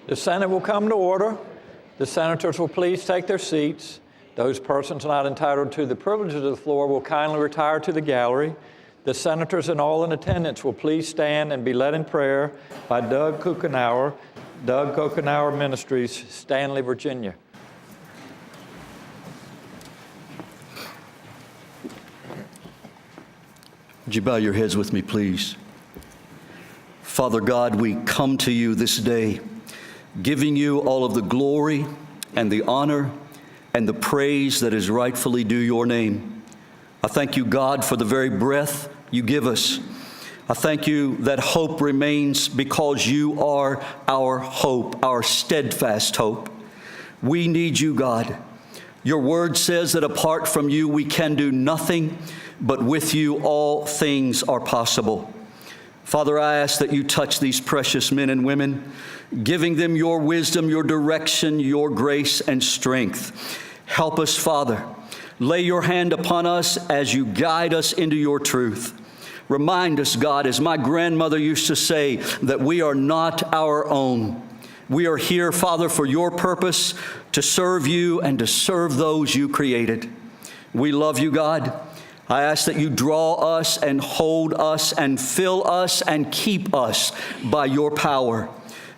The Senate will come to order. The senators will please take their seats. Those persons not entitled to the privileges of the floor will kindly retire to the gallery. The senators and all in attendance will please stand and be led in prayer by Doug Kuchenauer, Doug Kuchenauer Ministries, Stanley, Virginia. Would you bow your heads with me, please? Father God, we come to you this day, giving you all of the glory and the honor and the praise that is rightfully due your name. I thank you, God, for the very breath you give us. I thank you that hope remains because you are our hope, our steadfast hope. We need you, God. Your word says that apart from you, we can do nothing, but with you, all things are possible. Father, I ask that you touch these precious men and women, giving them your wisdom, your direction, your grace and strength. Help us, Father. Lay your hand upon us as you guide us into your truth. Remind us, God, as my grandmother used to say, that we are not our own. We are here, Father, for your purpose, to serve you and to serve those you created. We love you, God. I ask that you draw us and hold us and fill us and keep us by your power.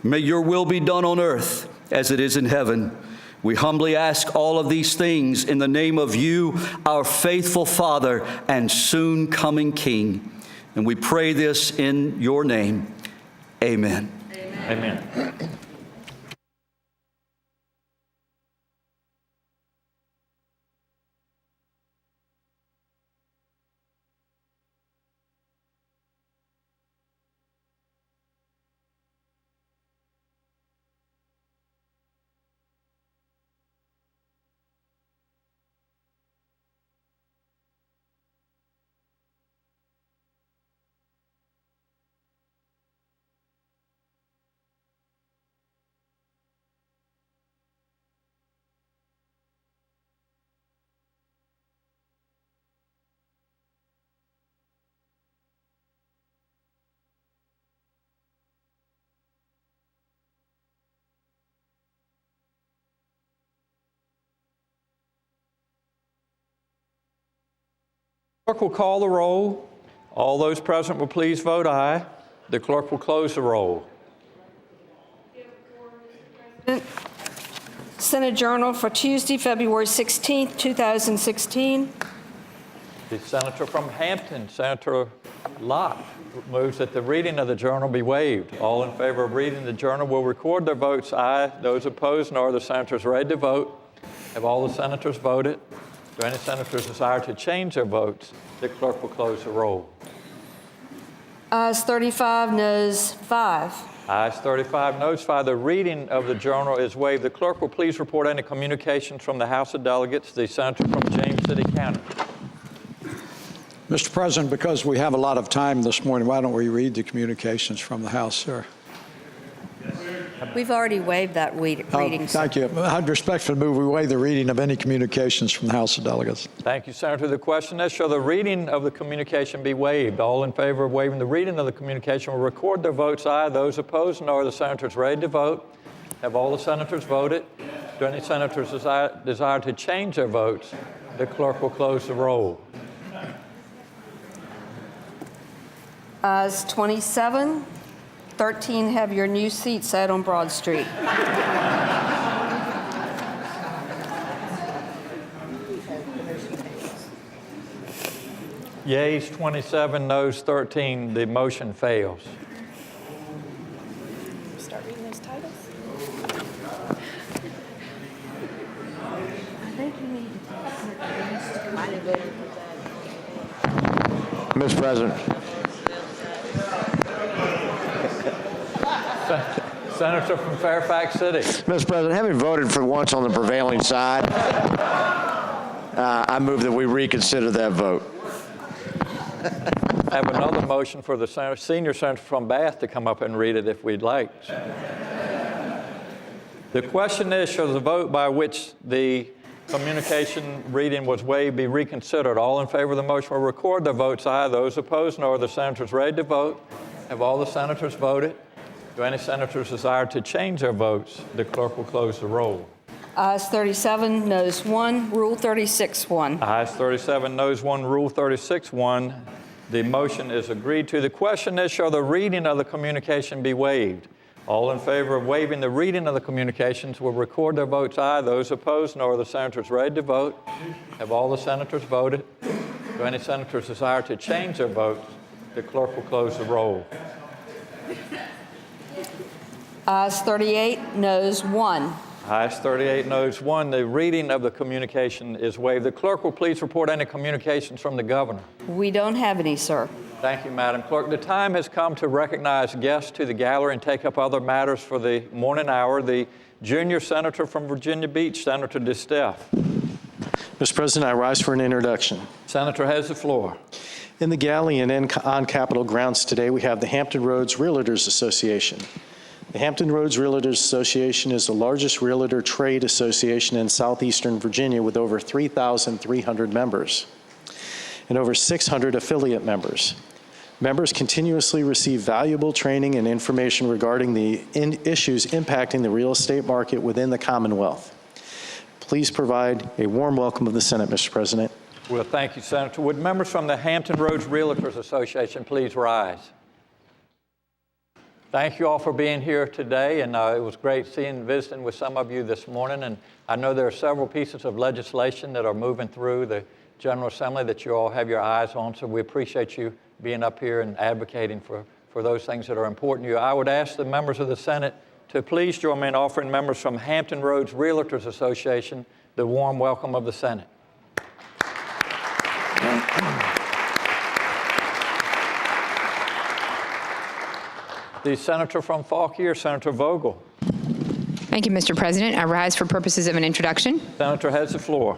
May your will be done on earth as it is in heaven. We humbly ask all of these things in the name of you, our faithful Father and soon coming King. And we pray this in your name. Amen. Amen. Amen. The clerk will call the roll. All those present will please vote aye. The clerk will close the roll. Senate Journal for Tuesday, February 16th, 2016. The senator from Hampton, Senator Lott, moves that the reading of the journal be waived. All in favor of reading the journal will record their votes aye. Those opposed, nor are the senators ready to vote. Have all the senators voted? Do any senators desire to change their votes? The clerk will close the roll. Ayes 35, noes 5. Ayes 35, noes 5. The reading of the journal is waived. The clerk will please report any communications from the House of Delegates. The senator from James City County. Mr. President, because we have a lot of time this morning, why don't we read the communications from the House, sir? We've already waived that reading. Thank you. I'd respectfully move we waive the reading of any communications from the House of Delegates. Thank you, Senator. The question is, shall the reading of the communication be waived? All in favor of waiving the reading of the communication will record their votes aye. Those opposed, nor are the senators ready to vote. Have all the senators voted? Do any senators desire to change their votes? The clerk will close the roll. Ayes 27. 13 have your new seat set on Broad Street. Yeas 27, noes 13. The motion fails. Start reading those titles. Mr. President. Senator from Fairfax City. Mr. President, having voted for once on the prevailing side, I move that we reconsider that vote. I have another motion for the senior senator from Bath to come up and read it if we'd like. The question is, shall the vote by which the communication reading was waived be reconsidered? All in favor of the motion will record their votes aye. Those opposed, nor are the senators ready to vote. Have all the senators voted? Do any senators desire to change their votes? The clerk will close the roll. Ayes 37, noes 1, Rule 36, 1. Ayes 37, noes 1, Rule 36, 1. The motion is agreed to. The question is, shall the reading of the communication be waived? All in favor of waiving the reading of the communications will record their votes aye. Those opposed, nor are the senators ready to vote. Have all the senators voted? Do any senators desire to change their votes? The clerk will close the roll. Ayes 38, noes 1. Ayes 38, noes 1. The reading of the communication is waived. The clerk will please report any communications from the governor. We don't have any, sir. Thank you, Madam Clerk. The time has come to recognize guests to the gallery and take up other matters for the morning hour. The junior senator from Virginia Beach, Senator DiStefano. Mr. President, I rise for an introduction. Senator has the floor. In the galley and on Capitol grounds today, we have the Hampton Roads Realtors Association. The Hampton Roads Realtors Association is the largest realtor trade association in southeastern Virginia with over 3,300 members and over 600 affiliate members. Members continuously receive valuable training and information regarding the issues impacting the real estate market within the Commonwealth. Please provide a warm welcome of the Senate, Mr. President. Well, thank you, Senator. Would members from the Hampton Roads Realtors Association please rise? Thank you all for being here today, and it was great seeing and visiting with some of you this morning. And I know there are several pieces of legislation that are moving through the General Assembly that you all have your eyes on, so we appreciate you being up here and advocating for those things that are important to you. I would ask the members of the Senate to please join me in offering members from Hampton Roads Realtors Association the warm welcome of the Senate. The senator from Fauquier, Senator Vogel. Thank you, Mr. President. I rise for purposes of an introduction. Senator has the floor.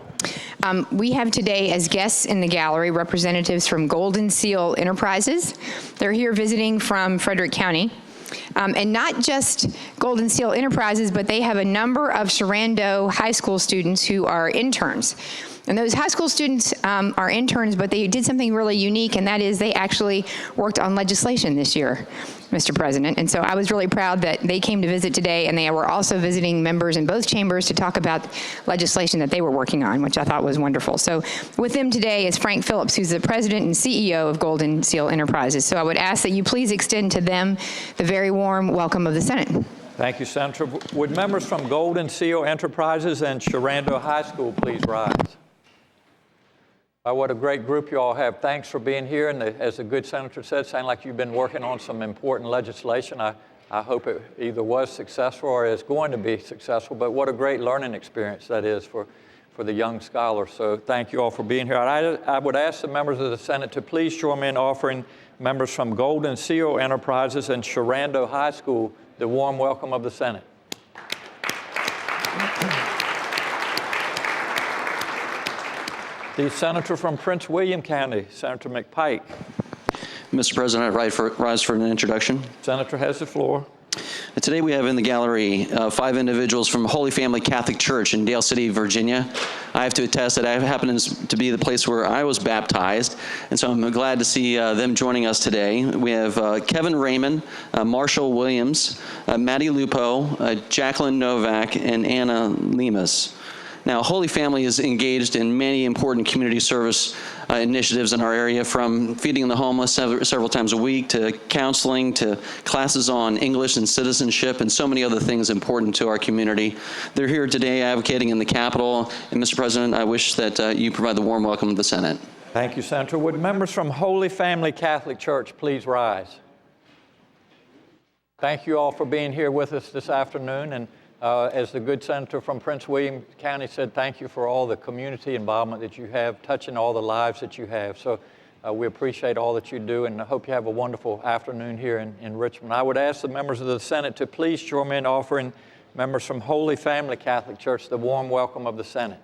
We have today as guests in the gallery representatives from Golden Seal Enterprises. They're here visiting from Frederick County. And not just Golden Seal Enterprises, but they have a number of Sharando High School students who are interns. And those high school students are interns, but they did something really unique, and that is they actually worked on legislation this year, Mr. President. And so I was really proud that they came to visit today, and they were also visiting members in both chambers to talk about legislation that they were working on, which I thought was wonderful. So with them today is Frank Phillips, who's the president and CEO of Golden Seal Enterprises. So I would ask that you please extend to them the very warm welcome of the Senate. Thank you, Senator. Would members from Golden Seal Enterprises and Sharando High School please rise? What a great group you all have. Thanks for being here. And as the good senator said, sounds like you've been working on some important legislation. I hope it either was successful or is going to be successful. But what a great learning experience that is for the young scholars. So thank you all for being here. I would ask the members of the Senate to please join me in offering members from Golden Seal Enterprises and Sharando High School the warm welcome of the Senate. The senator from Prince William County, Senator McPike. Mr. President, I rise for an introduction. Senator has the floor. Today we have in the gallery 5 individuals from Holy Family Catholic Church in Dale City, Virginia. I have to attest that it happens to be the place where I was baptized, and so I'm glad to see them joining us today. We have Kevin Raymond, Marshall Williams, Maddie Lupo, Jacqueline Novak, and Anna Lemus. Now, Holy Family is engaged in many important community service initiatives in our area, from feeding the homeless several times a week, to counseling, to classes on English and citizenship, and so many other things important to our community. They're here today advocating in the Capitol, and Mr. President, I wish that you provide the warm welcome of the Senate. Thank you, Senator. Would members from Holy Family Catholic Church please rise? Thank you all for being here with us this afternoon. And as the good senator from Prince William County said, thank you for all the community involvement that you have, touching all the lives that you have. So we appreciate all that you do, and I hope you have a wonderful afternoon here in Richmond. I would ask the members of the Senate to please join me in offering members from Holy Family Catholic Church the warm welcome of the Senate.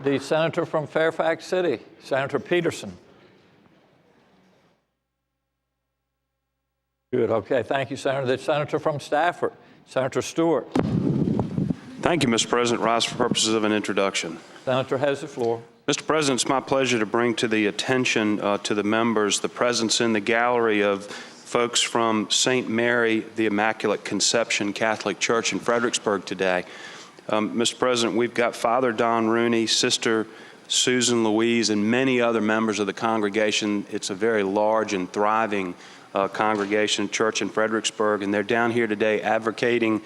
The senator from Fairfax City, Senator Peterson. Good, okay, thank you, Senator. The senator from Stafford, Senator Stewart. Thank you, Mr. President. Rise for purposes of an introduction. Senator has the floor. Mr. President, it's my pleasure to bring to the attention to the members the presence in the gallery of folks from St. Mary the Immaculate Conception Catholic Church in Fredericksburg today. Mr. President, we've got Father Don Rooney, Sister Susan Louise, and many other members of the congregation. It's a very large and thriving congregation church in Fredericksburg, and they're down here today advocating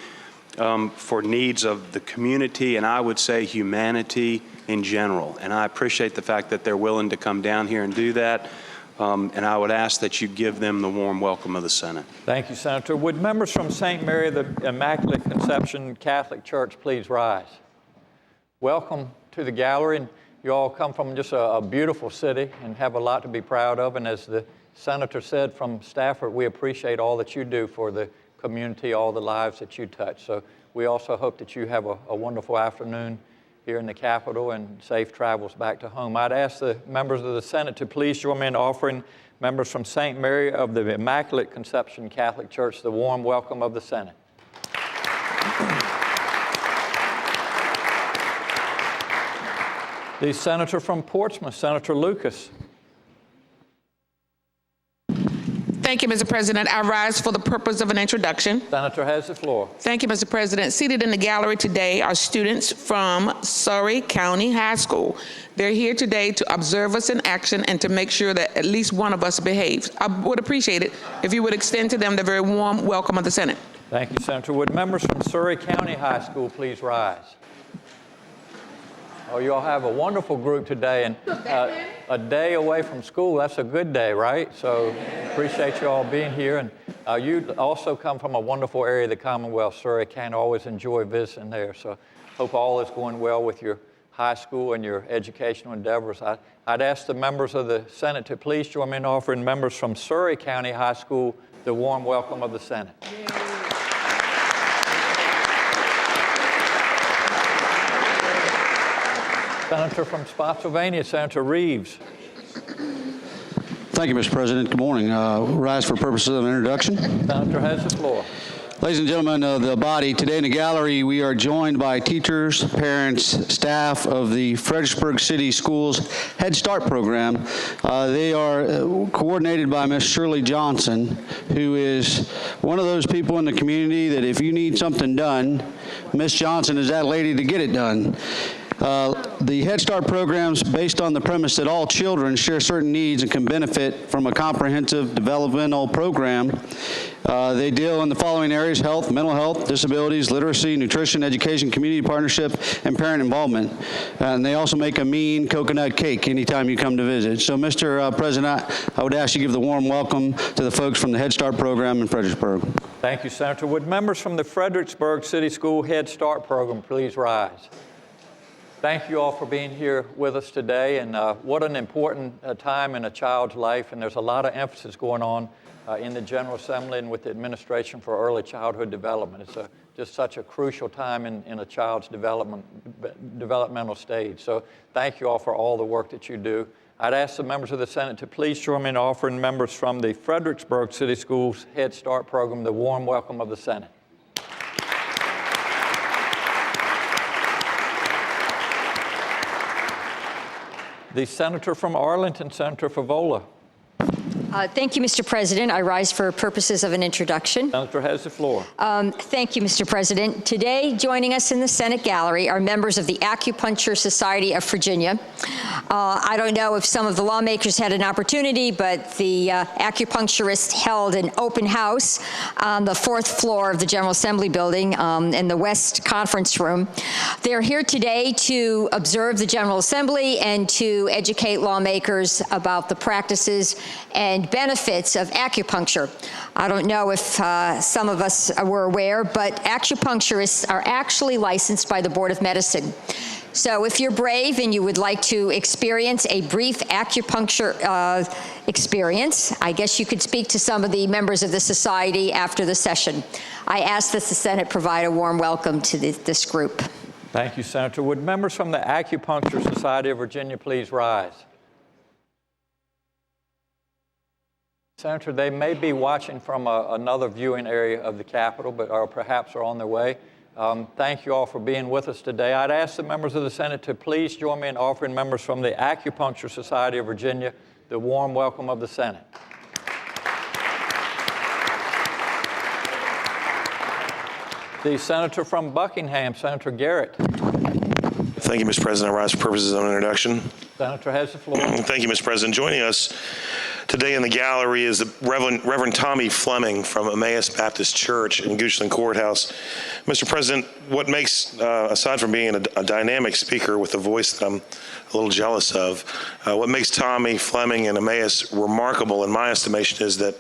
for needs of the community and I would say humanity in general. And I appreciate the fact that they're willing to come down here and do that. And I would ask that you give them the warm welcome of the Senate. Thank you, Senator. Would members from St. Mary the Immaculate Conception Catholic Church please rise? Welcome to the gallery. And you all come from just a beautiful city and have a lot to be proud of. And as the Senator said from Stafford, we appreciate all that you do for the community, all the lives that you touch. So we also hope that you have a wonderful afternoon here in the Capitol and safe travels back to home. I'd ask the members of the Senate to please join me in offering members from St. Mary of the Immaculate Conception Catholic Church the warm welcome of the Senate. The Senator from Portsmouth, Senator Lucas. Thank you, Mr. President. I rise for the purpose of an introduction. Senator has the floor. Thank you, Mr. President. Seated in the gallery today are students from Surry County High School. They're here today to observe us in action and to make sure that at least one of us behaves. I would appreciate it if you would extend to them the very warm welcome of the Senate. Thank you, Senator. Would members from Surry County High School please rise? Oh, you all have a wonderful group today, and a day away from school, that's a good day, right? So appreciate you all being here. And you also come from a wonderful area of the Commonwealth, Surry County. Always enjoy visiting there. So hope all is going well with your high school and your educational endeavors. I'd ask the members of the Senate to please join me in offering members from Surry County High School the warm welcome of the Senate. Senator from Spotsylvania, Senator Reeves. Thank you, Mr. President. Good morning. Rise for purposes of introduction. Senator has the floor. Ladies and gentlemen of the body, today in the gallery we are joined by teachers, parents, staff of the Fredericksburg City Schools Head Start program. They are coordinated by Ms. Shirley Johnson, who is one of those people in the community that if you need something done, Ms. Johnson is that lady to get it done. The Head Start program's based on the premise that all children share certain needs and can benefit from a comprehensive developmental program. They deal in the following areas: health, mental health, disabilities, literacy, nutrition, education, community partnership, and parent involvement. And they also make a mean coconut cake anytime you come to visit. So, Mr. President, I would ask you to give the warm welcome to the folks from the Head Start program in Fredericksburg. Thank you, Senator. Would members from the Fredericksburg City School Head Start program please rise? Thank you all for being here with us today, and what an important time in a child's life, and there's a lot of emphasis going on in the General Assembly and with the Administration for Early Childhood Development. It's just such a crucial time in a child's developmental stage. So thank you all for all the work that you do. I'd ask the members of the Senate to please join me in offering members from the Fredericksburg City Schools Head Start program the warm welcome of the Senate. The Senator from Arlington, Senator Favola. Thank you, Mr. President. I rise for purposes of an introduction. Senator has the floor. Thank you, Mr. President. Today, joining us in the Senate gallery are members of the Acupuncture Society of Virginia. I don't know if some of the lawmakers had an opportunity, but the acupuncturists held an open house on the 4th floor of the General Assembly building in the West Conference Room. They're here today to observe the General Assembly and to educate lawmakers about the practices and benefits of acupuncture. I don't know if some of us were aware, but acupuncturists are actually licensed by the Board of Medicine. So if you're brave and you would like to experience a brief acupuncture experience, I guess you could speak to some of the members of the society after the session. I ask that the Senate provide a warm welcome to this group. Thank you, Senator. Would members from the Acupuncture Society of Virginia please rise? Senator, they may be watching from another viewing area of the Capitol, but or perhaps are on their way. Thank you all for being with us today. I'd ask the members of the Senate to please join me in offering members from the Acupuncture Society of Virginia the warm welcome of the Senate. The senator from Buckingham, Senator Garrett. Thank you, Mr. President. I rise for purposes of introduction. Senator has the floor. Thank you, Mr. President. Joining us today in the gallery is the Reverend Tommy Fleming from Emmaus Baptist Church in Goochland Courthouse. Mr. President, what makes, aside from being a dynamic speaker with a voice that I'm a little jealous of, what makes Tommy Fleming and Emmaus remarkable in my estimation is that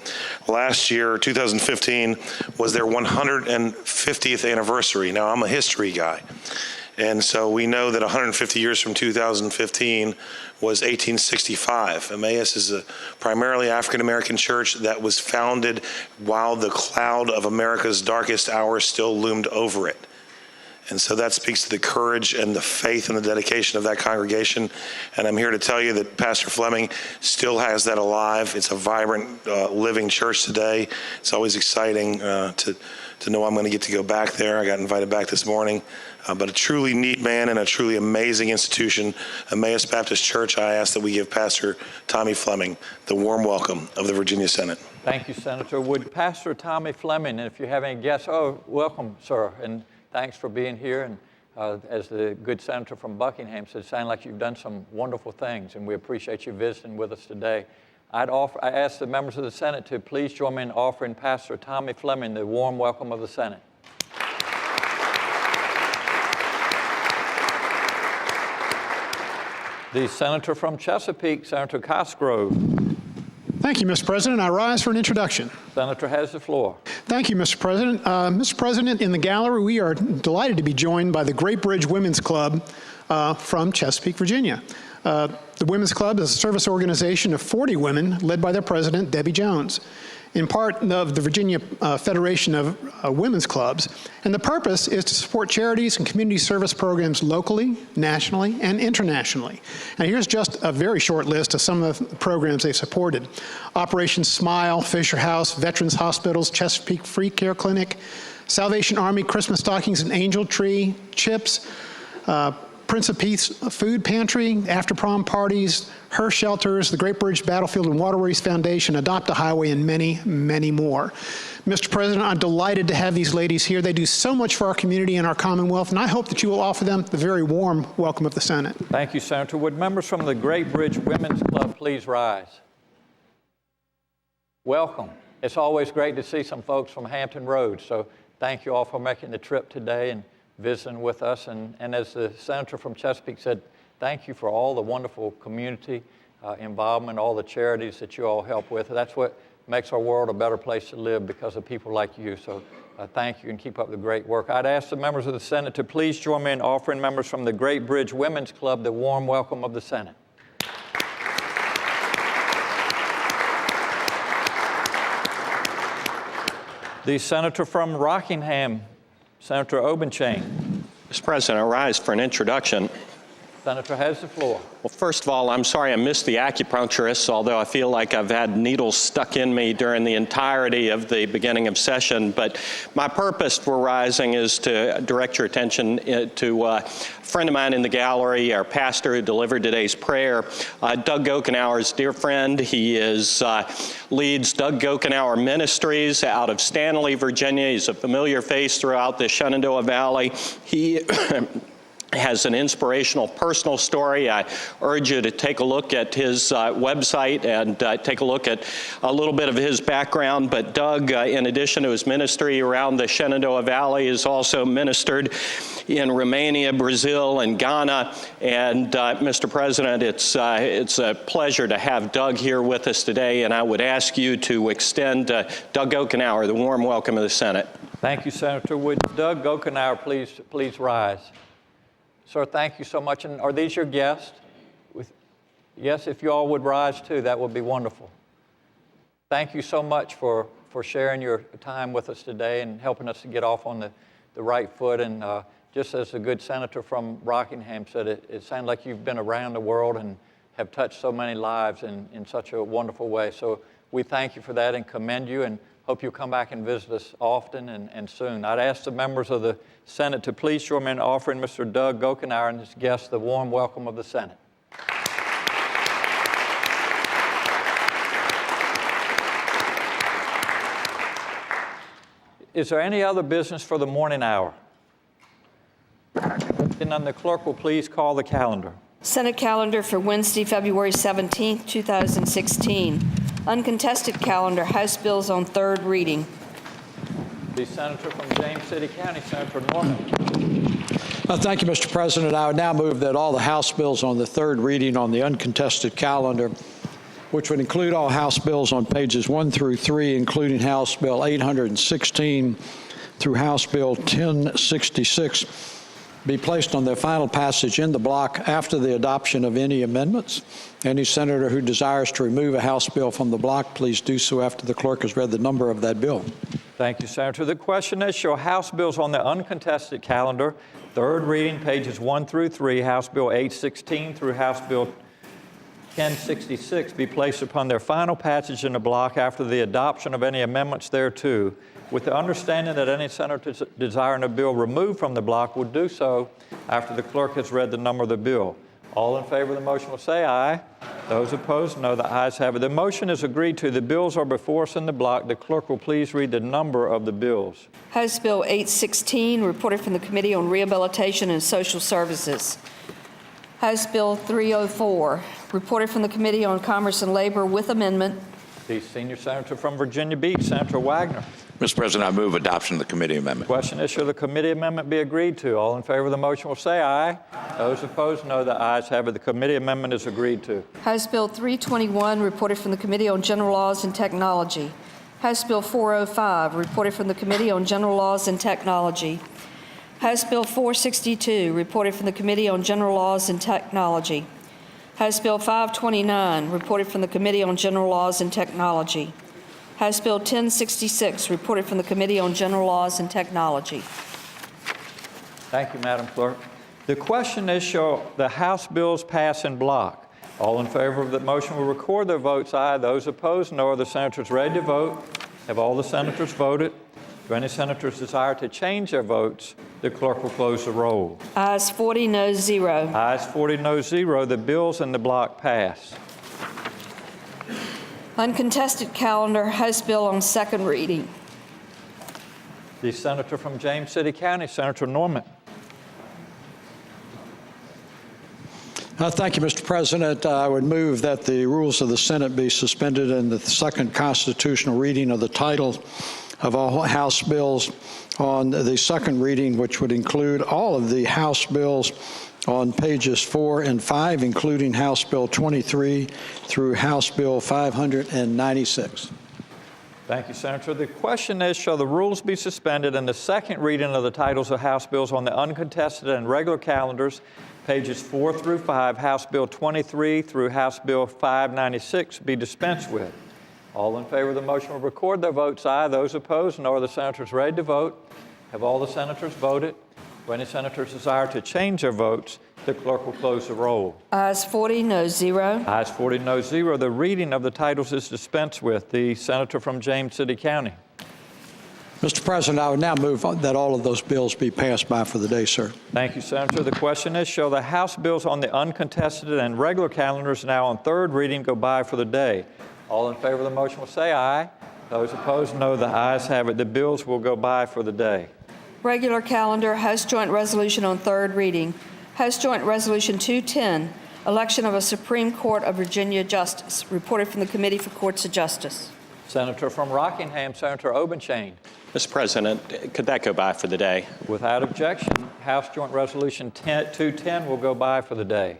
last year, 2015, was their 150th anniversary. Now, I'm a history guy. And so we know that 150 years from 2015 was 1865. Emmaus is a primarily African-American church that was founded while the cloud of America's darkest hour still loomed over it. And so that speaks to the courage and the faith and the dedication of that congregation. And I'm here to tell you that Pastor Fleming still has that alive. It's a vibrant, living church today. It's always exciting to know I'm going to get to go back there. I got invited back this morning. But a truly neat man and a truly amazing institution, Emmaus Baptist Church. I ask that we give Pastor Tommy Fleming the warm welcome of the Virginia Senate. Thank you, Senator. Would Pastor Tommy Fleming, and if you have any guests, welcome, sir, and thanks for being here. And as the good senator from Buckingham said, it sounds like you've done some wonderful things, and we appreciate you visiting with us today. I ask the members of the Senate to please join me in offering Pastor Tommy Fleming the warm welcome of the Senate. The senator from Chesapeake, Senator Cosgrove. Thank you, Mr. President. I rise for an introduction. Senator has the floor. Thank you, Mr. President. Mr. President, in the gallery, we are delighted to be joined by the Great Bridge Women's Club from Chesapeake, Virginia. The Women's Club is a service organization of 40 women led by their president, Debbie Jones, in part of the Virginia Federation of Women's Clubs. And the purpose is to support charities and community service programs locally, nationally, and internationally. And here's just a very short list of some of the programs they've supported. Operation Smile, Fisher House, Veterans Hospitals, Chesapeake Free Care Clinic, Salvation Army Christmas Stockings and Angel Tree, CHIPS, Prince of Peace Food Pantry, After Prom Parties, Her Shelters, the Great Bridge Battlefield and Waterways Foundation, Adopt a Highway, and many, many more. Mr. President, I'm delighted to have these ladies here. They do so much for our community and our Commonwealth, and I hope that you will offer them the very warm welcome of the Senate. Thank you, Senator. Would members from the Great Bridge Women's Club please rise? Welcome. It's always great to see some folks from Hampton Roads, so thank you all for making the trip today and visiting with us. And as the senator from Chesapeake said, thank you for all the wonderful community involvement, all the charities that you all help with. That's what makes our world a better place to live, because of people like you. So thank you, and keep up the great work. I'd ask the members of the Senate to please join me in offering members from the Great Bridge Women's Club the warm welcome of the Senate. The senator from Rockingham, Senator Obenshain. Mr. President, I rise for an introduction. Senator has the floor. Well, first of all, I'm sorry I missed the acupuncturist, although I feel like I've had needles stuck in me during the entirety of the beginning of session. But my purpose for rising is to direct your attention to a friend of mine in the gallery, our pastor who delivered today's prayer, Doug Gokenauer's dear friend. He leads Doug Gokenauer Ministries out of Stanley, Virginia. He's a familiar face throughout the Shenandoah Valley. He has an inspirational personal story. I urge you to take a look at his website and take a look at a little bit of his background. But Doug, in addition to his ministry around the Shenandoah Valley, has also ministered in Romania, Brazil, and Ghana. And Mr. President, it's a pleasure to have Doug here with us today, and I would ask you to extend Doug Gokenauer the warm welcome of the Senate. Thank you, Senator. Would Doug Gokenauer please rise? Sir, thank you so much. And are these your guests? Yes, if you all would rise too, that would be wonderful. Thank you so much for sharing your time with us today and helping us to get off on the right foot. And just as the good senator from Rockingham said, it sounds like you've been around the world and have touched so many lives in such a wonderful way. So we thank you for that and commend you. And Hope you'll come back and visit us often and soon. I'd ask the members of the Senate to please join me in offering Mr. Doug Gokenauer and his guests the warm welcome of the Senate. Is there any other business for the morning hour? And then the clerk will please call the calendar. Senate calendar for Wednesday, February 17, 2016. Uncontested calendar, House bills on third reading. The senator from James City County, Senator Norman. Thank you, Mr. President. I would now move that all the House bills on the third reading on the uncontested calendar, which would include all House bills on pages 1 through 3, including House Bill 816 through House Bill 1066, be placed on their final passage in the block after the adoption of any amendments. Any senator who desires to remove a House bill from the block, please do so after the clerk has read the number of that bill. Thank you, Senator. The question is, shall House bills on the uncontested calendar, third reading, pages 1 through 3, House Bill 816 through House Bill 1066, be placed upon their final passage in the block after the adoption of any amendments thereto, with the understanding that any senator desiring a bill removed from the block will do so after the clerk has read the number of the bill. All in favor of the motion will say aye. Those opposed, no. The ayes have it. The motion is agreed to. The bills are before us in the block. The clerk will please read the number of the bills. House Bill 816, reported from the Committee on Rehabilitation and Social Services. House Bill 304, reported from the Committee on Commerce and Labor with amendment. The senior senator from Virginia Beach, Senator Wagner. Mr. President, I move adoption of the committee amendment. Question is, shall the committee amendment be agreed to? All in favor of the motion will say aye. Those opposed, no. The ayes have it. The committee amendment is agreed to. House Bill 321, reported from the Committee on General Laws and Technology. House Bill 405, reported from the Committee on General Laws and Technology. House Bill 462, reported from the Committee on General Laws and Technology. House Bill 529, reported from the Committee on General Laws and Technology. House Bill 1066, reported from the Committee on General Laws and Technology. Thank you, Madam Clerk. The question is, shall the House bills pass in block? All in favor of the motion will record their votes aye. Those opposed, no. Are the senators ready to vote? Have all the senators voted? Do any senators desire to change their votes? The clerk will close the roll. Ayes 40, noes 0. Ayes 40, noes 0. The bills in the block pass. Uncontested calendar, House Bill on second reading. The senator from James City County, Senator Norman. Thank you, Mr. President. I would move that the rules of the Senate be suspended and the second constitutional reading of the title of all House bills on the second reading, which would include all of the House bills on pages 4 and 5, including House Bill 23 through House Bill 596. Thank you, Senator. The question is, shall the rules be suspended and the second reading of the titles of House bills on the uncontested and regular calendars, pages 4 through 5, House Bill 23 through House Bill 596, be dispensed with? All in favor of the motion will record their votes aye. Those opposed, no. Are the senators ready to vote? Have all the senators voted? Do any senators desire to change their votes? The clerk will close the roll. Ayes 40, noes 0. Ayes 40, noes 0. The reading of the titles is dispensed with. The senator from James City County. Mr. President, I would now move that all of those bills be passed by for the day, sir. Thank you, Senator. The question is, shall the House bills on the uncontested and regular calendars now on third reading go by for the day? All in favor of the motion will say aye. Those opposed, no. The ayes have it. The bills will go by for the day. Regular calendar, House Joint Resolution on third reading. House Joint Resolution 210, election of a Supreme Court of Virginia Justice, reported from the Committee for Courts of Justice. Senator from Rockingham, Senator Obenshain. Mr. President, could that go by for the day? Without objection, House Joint Resolution 210 will go by for the day.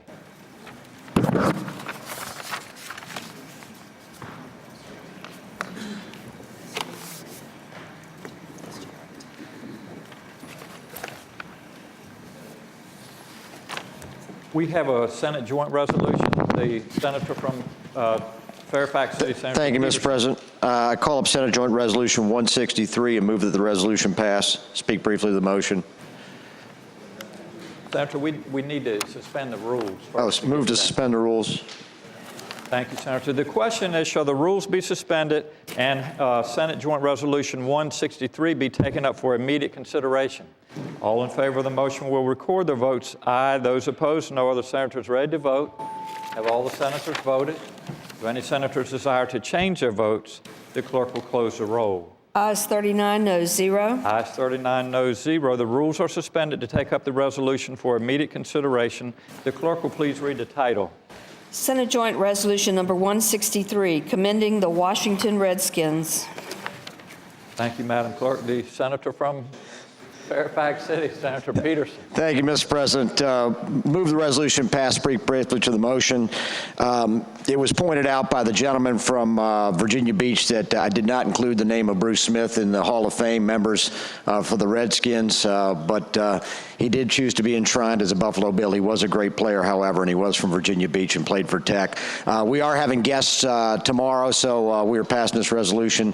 We have a Senate joint resolution. The senator from Fairfax City, Senator. Thank you, Mr. President. I call up Senate Joint Resolution 163 and move that the resolution pass. Speak briefly to the motion. Senator, we need to suspend the rules. Move to suspend the rules. Thank you, Senator. The question is, shall the rules be suspended and Senate Joint Resolution 163 be taken up for immediate consideration? All in favor of the motion will record their votes aye. Those opposed, no. Are the senators ready to vote? Have all the senators voted? Do any senators desire to change their votes? The clerk will close the roll. Ayes 39, noes 0. Ayes 39, noes 0. The rules are suspended to take up the resolution for immediate consideration. The clerk will please read the title. Senate Joint Resolution Number 163, commending the Washington Redskins. Thank you, Madam Clerk. The senator from Fairfax City, Senator Peterson. Thank you, Mr. President. Move the resolution pass. Speak briefly to the motion. It was pointed out by the gentleman from Virginia Beach that I did not include the name of Bruce Smith in the Hall of Fame members for the Redskins, but he did choose to be enshrined as a Buffalo Bill. He was a great player, however, and he was from Virginia Beach and played for Tech. We are having guests tomorrow, so we are passing this resolution.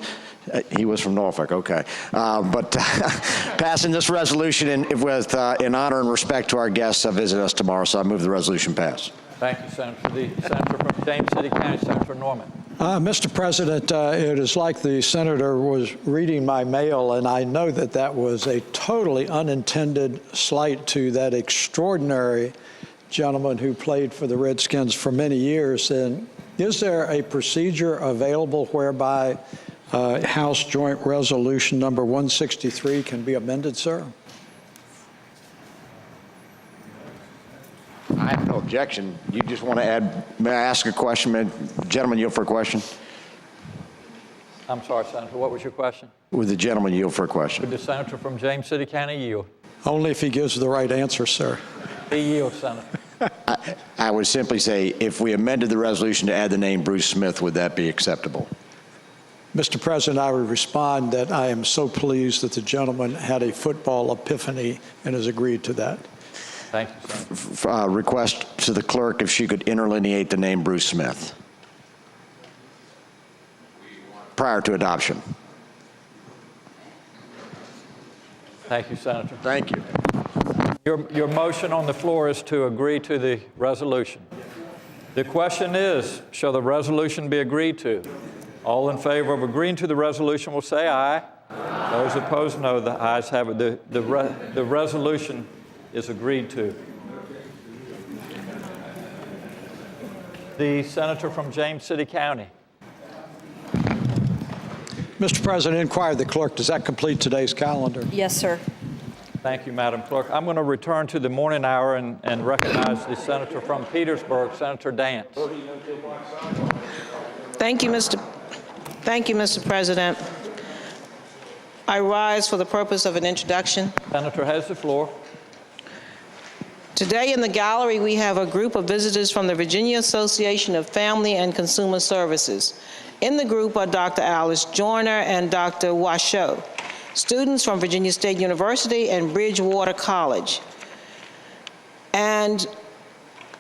He was from Norfolk, okay. But passing this resolution in honor and respect to our guests visit us tomorrow, so I move the resolution pass. Thank you, Senator. The senator from James City County, Senator Norman. Mr. President, it is like the senator was reading my mail, and I know that that was a totally unintended slight to that extraordinary gentleman who played for the Redskins for many years. And is there a procedure available whereby House Joint Resolution Number 163 can be amended, sir? I have no objection. You just want to add, may I ask a question? Gentleman, yield for a question? I'm sorry, Senator, what was your question? Would the gentleman yield for a question? Would the senator from James City County yield? Only if he gives the right answer, sir. He yields, Senator. I would simply say, if we amended the resolution to add the name Bruce Smith, would that be acceptable? Mr. President, I would respond that I am so pleased that the gentleman had a football epiphany and has agreed to that. Thank you, Senator. Request to the clerk if she could interlineate the name Bruce Smith prior to adoption. Thank you, Senator. Thank you. Your motion on the floor is to agree to the resolution. The question is, shall the resolution be agreed to? All in favor of agreeing to the resolution will say aye. Aye. Those opposed, no. The ayes have it. The resolution is agreed to. The senator from James City County. Mr. President, inquire the clerk, does that complete today's calendar? Yes, sir. Thank you, Madam Clerk. I'm going to return to the morning hour and recognize the senator from Petersburg, Senator Dance. Thank you, Mr. President. I rise for the purpose of an introduction. Senator has the floor. Today in the gallery, we have a group of visitors from the Virginia Association of Family and Consumer Services. In the group are Dr. Alice Joyner and Dr. Washoe, students from Virginia State University and Bridgewater College. And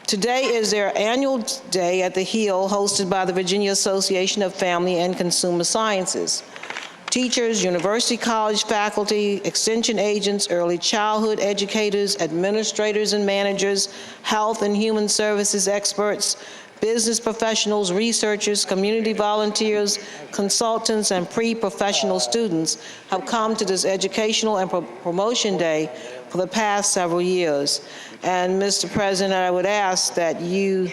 today is their annual day at the Hill, hosted by the Virginia Association of Family and Consumer Sciences. Teachers, university college faculty, extension agents, early childhood educators, administrators and managers, health and human services experts, business professionals, researchers, community volunteers, consultants, and pre-professional students have come to this educational and promotion day for the past several years. And Mr. President, I would ask that you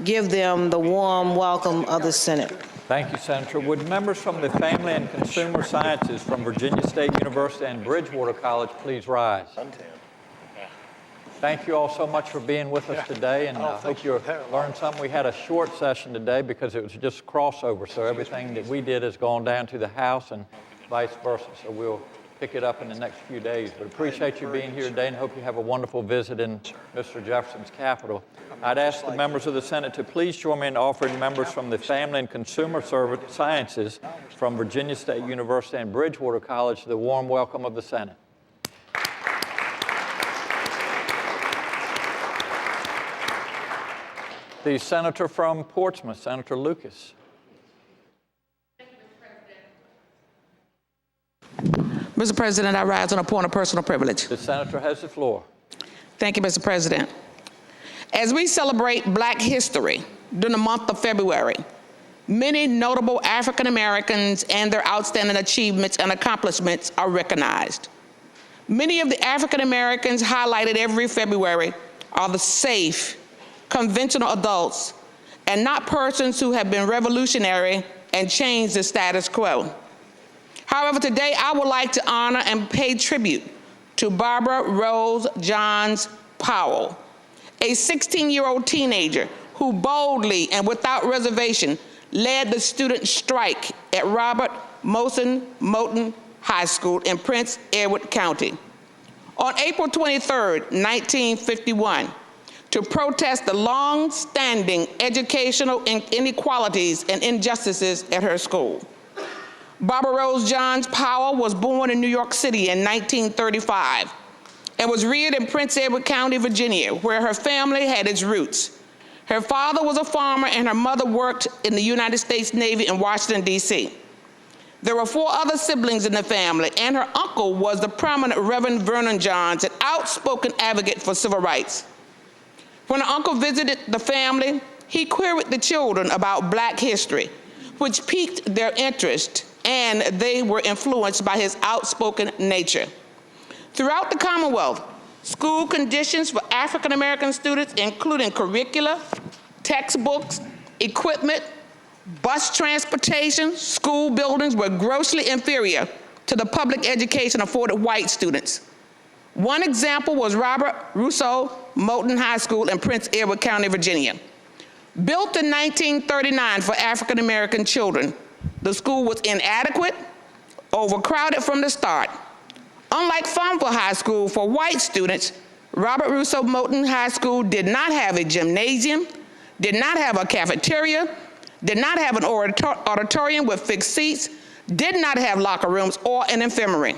give them the warm welcome of the Senate. Thank you, Senator. Would members from the Family and Consumer Sciences from Virginia State University and Bridgewater College please rise? Thank you all so much for being with us today, and I hope you learned something. We had a short session today because it was just crossover, so everything that we did has gone down to the House and vice versa, so we'll pick it up in the next few days. But appreciate you being here today and hope you have a wonderful visit in Mr. Jefferson's capital. I'd ask the members of the Senate to please join me in offering members from the Family and Consumer Sciences from Virginia State University and Bridgewater College the warm welcome of the Senate. The senator from Portsmouth, Senator Lucas. Mr. President, I rise on a point of personal privilege. The senator has the floor. Thank you, Mr. President. As we celebrate Black history, during the month of February. Many notable African Americans and their outstanding achievements and accomplishments are recognized. Many of the African Americans highlighted every February are the safe, conventional adults, and not persons who have been revolutionary and changed the status quo. However, today I would like to honor and pay tribute to Barbara Rose Johns Powell, a 16-year-old teenager who boldly and without reservation led the student strike at Robert Moson Moton High School in Prince Edward County on April 23, 1951, to protest the long-standing educational inequalities and injustices at her school. Barbara Rose Johns Powell was born in New York City in 1935 and was reared in Prince Edward County, Virginia, where her family had its roots. Her father was a farmer and her mother worked in the United States Navy in Washington, D.C. There were 4 other siblings in the family, and her uncle was the prominent Reverend Vernon Johns, an outspoken advocate for civil rights. When her uncle visited the family, he queried the children about Black history, which piqued their interest, and they were influenced by his outspoken nature. Throughout the Commonwealth, school conditions for African American students, including curricula, textbooks, equipment, bus transportation, school buildings, were grossly inferior to the public education afforded white students. One example was Robert Rousseau Moton High School in Prince Edward County, Virginia. Built in 1939 for African American children, the school was inadequate, overcrowded from the start. Unlike Farmville High School for white students, Robert Rousseau Moton High School did not have a gymnasium, did not have a cafeteria, did not have an auditorium with fixed seats, did not have locker rooms or an infirmary.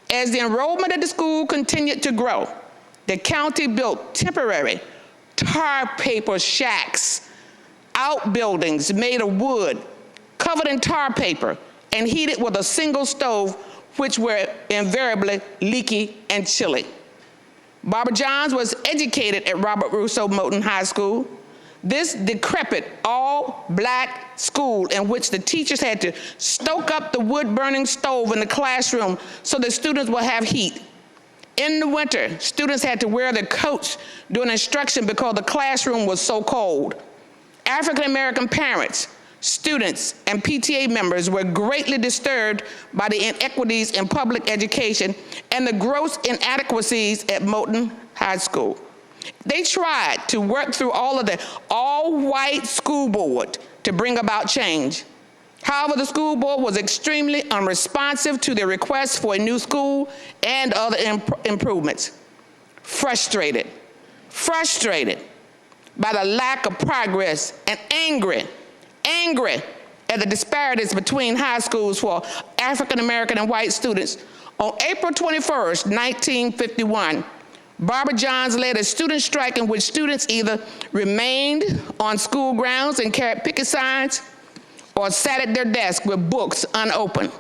As the enrollment at the school continued to grow, the county built temporary tar paper shacks, outbuildings made of wood, covered in tar paper, and heated with a single stove, which were invariably leaky and chilly. Barbara Johns was educated at Robert Rousseau Moton High School. This decrepit, all-Black school in which the teachers had to stoke up the wood-burning stove in the classroom so the students would have heat. In the winter, students had to wear their coats during instruction because the classroom was so cold. African-American parents, students, and PTA members were greatly disturbed by the inequities in public education and the gross inadequacies at Moton High School. They tried to work through all of the all-white school board to bring about change. However, the school board was extremely unresponsive to their requests for a new school and other improvements. Frustrated by the lack of progress and angry at the disparities between high schools for African American and white students, on April 21st, 1951, Barbara Johns led a student strike in which students either remained on school grounds and carried picket signs or sat at their desk with books unopened,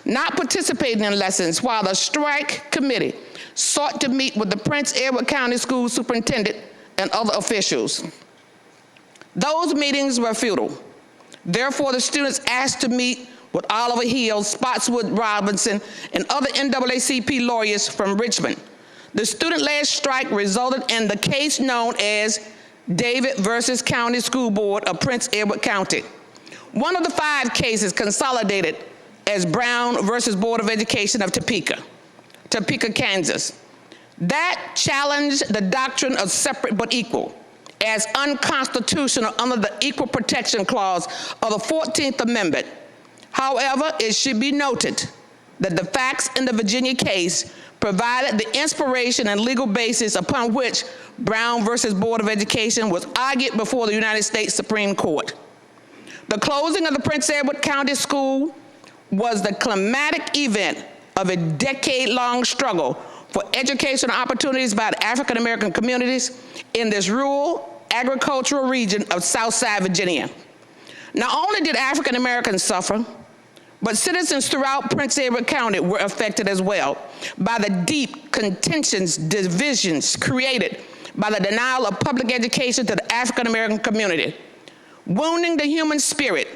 not participating in lessons, while the strike committee sought to meet with the Prince Edward County School Superintendent and other officials. Those meetings were futile. Therefore, the students asked to meet with Oliver Hill, Spotswood Robinson, and other NAACP lawyers from Richmond. The student-led strike resulted in the case known as David versus County School Board of Prince Edward County. One of the 5 cases consolidated as Brown versus Board of Education of Topeka, Kansas. That challenged the doctrine of separate but equal as unconstitutional under the Equal Protection Clause of the 14th Amendment. However, it should be noted that the facts in the Virginia case provided the inspiration and legal basis upon which Brown versus Board of Education was argued before the United States Supreme Court. The closing of the Prince Edward County School was the climatic event of a decade-long struggle for educational opportunities by the African American communities in this rural agricultural region of Southside Virginia. Not only did African Americans suffer, but citizens throughout Prince Edward County were affected as well by the deep contentions, divisions created by the denial of public education to the African American community, wounding the human spirit,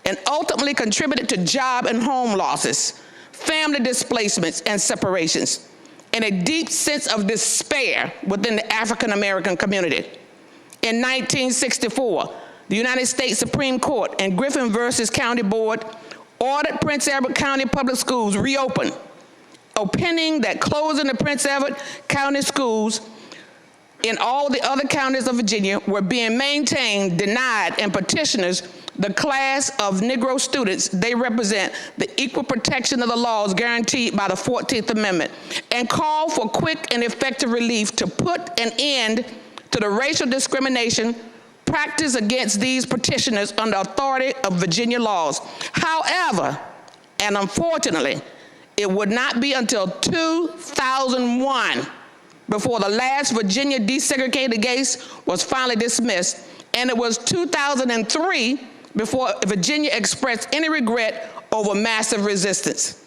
and ultimately contributed to job and home losses, family displacements and separations, and a deep sense of despair within the African American community. In 1964, the United States Supreme Court in Griffin versus County Board ordered Prince Edward County Public Schools reopen, opinining that closing the Prince Edward County schools in all the other counties of Virginia were being maintained, denied, and petitioners, the class of Negro students they represent, the equal protection of the laws guaranteed by the 14th Amendment, and called for quick and effective relief to put an end to the racial discrimination practiced against these petitioners under authority of Virginia laws. However, and unfortunately, it would not be until 2001 before the last Virginia desegregated case was finally dismissed, and it was 2003 before Virginia expressed any regret over massive resistance.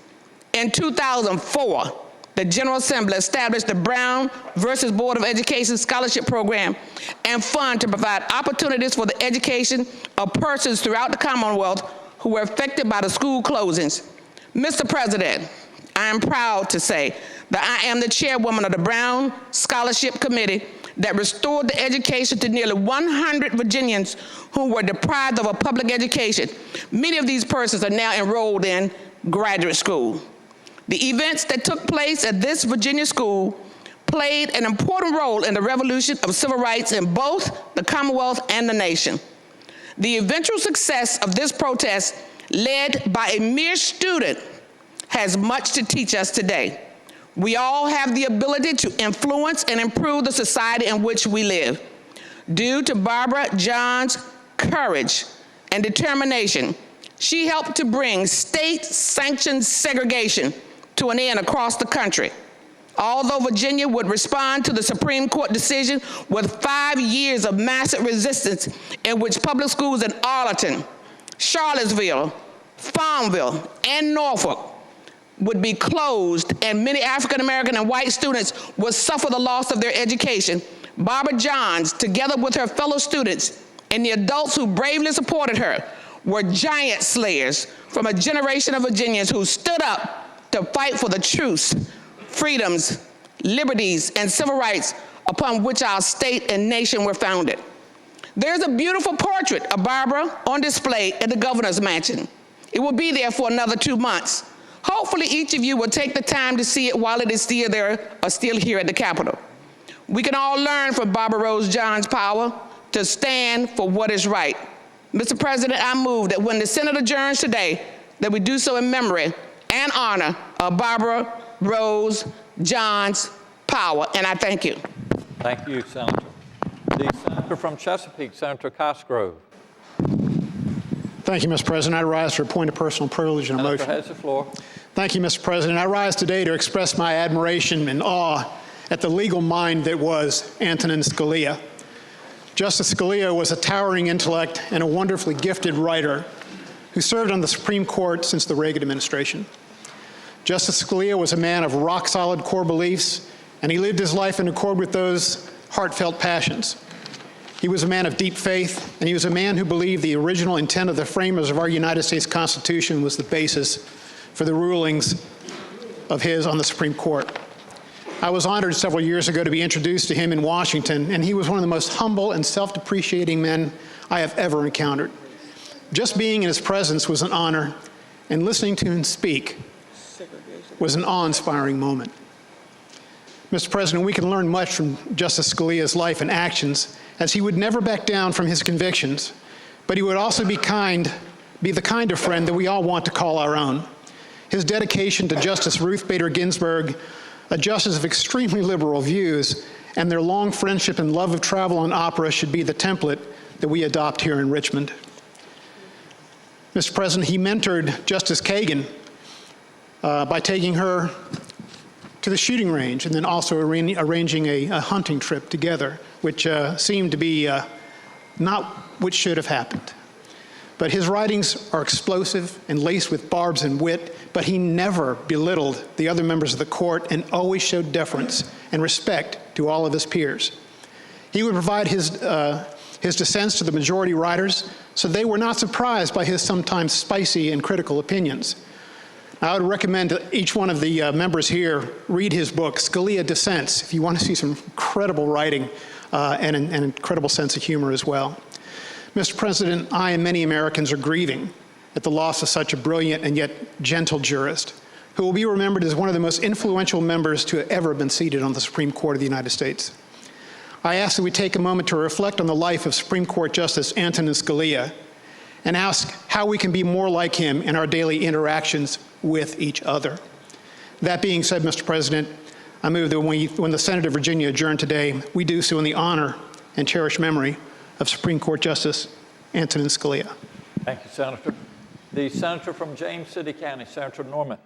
In 2004, the General Assembly established the Brown versus Board of Education Scholarship Program and fund to provide opportunities for the education of persons throughout the Commonwealth who were affected by the school closings. Mr. President, I am proud to say that I am the chairwoman of the Brown Scholarship Committee that restored the education to nearly 100 Virginians who were deprived of a public education. Many of these persons are now enrolled in graduate school. The events that took place at this Virginia school played an important role in the revolution of civil rights in both the Commonwealth and the nation. The eventual success of this protest, led by a mere student, has much to teach us today. We all have the ability to influence and improve the society in which we live. Due to Barbara John's courage and determination, she helped to bring state-sanctioned segregation to an end across the country. Although Virginia would respond to the Supreme Court decision with 5 years of massive resistance in which public schools in Arlington, Charlottesville, Farmville, and Norfolk would be closed and many African American and white students would suffer the loss of their education, Barbara Johns, together with her fellow students and the adults who bravely supported her, were giant slayers from a generation of Virginians who stood up to fight for the truths, freedoms, liberties, and civil rights upon which our state and nation were founded. There's a beautiful portrait of Barbara on display at the Governor's Mansion. It will be there for another 2 months. Hopefully each of you will take the time to see it while it is still there or still here at the Capitol. We can all learn from Barbara Rose John's power to stand for what is right. Mr. President, I move that when the Senate adjourns today, that we do so in memory and honor of Barbara Rose John's power, and I thank you. Thank you, Senator. The senator from Chesapeake, Senator Cosgrove. Thank you, Mr. President. I rise to a point of personal privilege and emotion. Senator has the floor. Thank you, Mr. President. I rise today to express my admiration and awe at the legal mind that was Antonin Scalia. Justice Scalia was a towering intellect and a wonderfully gifted writer who served on the Supreme Court since the Reagan administration. Justice Scalia was a man of rock-solid core beliefs, and he lived his life in accord with those heartfelt passions. He was a man of deep faith, and he was a man who believed the original intent of the framers of our United States Constitution was the basis for the rulings of his on the Supreme Court. I was honored several years ago to be introduced to him in Washington, and he was one of the most humble and self-depreciating men I have ever encountered. Just being in his presence was an honor, and listening to him speak was an awe-inspiring moment. Mr. President, we can learn much from Justice Scalia's life and actions, as he would never back down from his convictions, but he would also be the kind of friend that we all want to call our own. His dedication to Justice Ruth Bader Ginsburg, a justice of extremely liberal views, and their long friendship and love of travel and opera should be the template that we adopt here in Richmond. Mr. President, he mentored Justice Kagan by taking her to the shooting range and then also arranging a hunting trip together, which seemed to be not what should have happened. But his writings are explosive and laced with barbs and wit, but he never belittled the other members of the court and always showed deference and respect to all of his peers. He would provide his dissents to the majority writers so they were not surprised by his sometimes spicy and critical opinions. I would recommend that each one of the members here read his book, Scalia Dissents, if you want to see some incredible writing and an incredible sense of humor as well. Mr. President, I and many Americans are grieving at the loss of such a brilliant and yet gentle jurist who will be remembered as one of the most influential members to have ever been seated on the Supreme Court of the United States. I ask that we take a moment to reflect on the life of Supreme Court Justice Antonin Scalia and ask how we can be more like him in our daily interactions with each other. That being said, Mr. President, I move that when the Senate of Virginia adjourn today, we do so in the honor and cherished memory of Supreme Court Justice Antonin Scalia. Thank you, Senator. The senator from James City County, Senator Norman.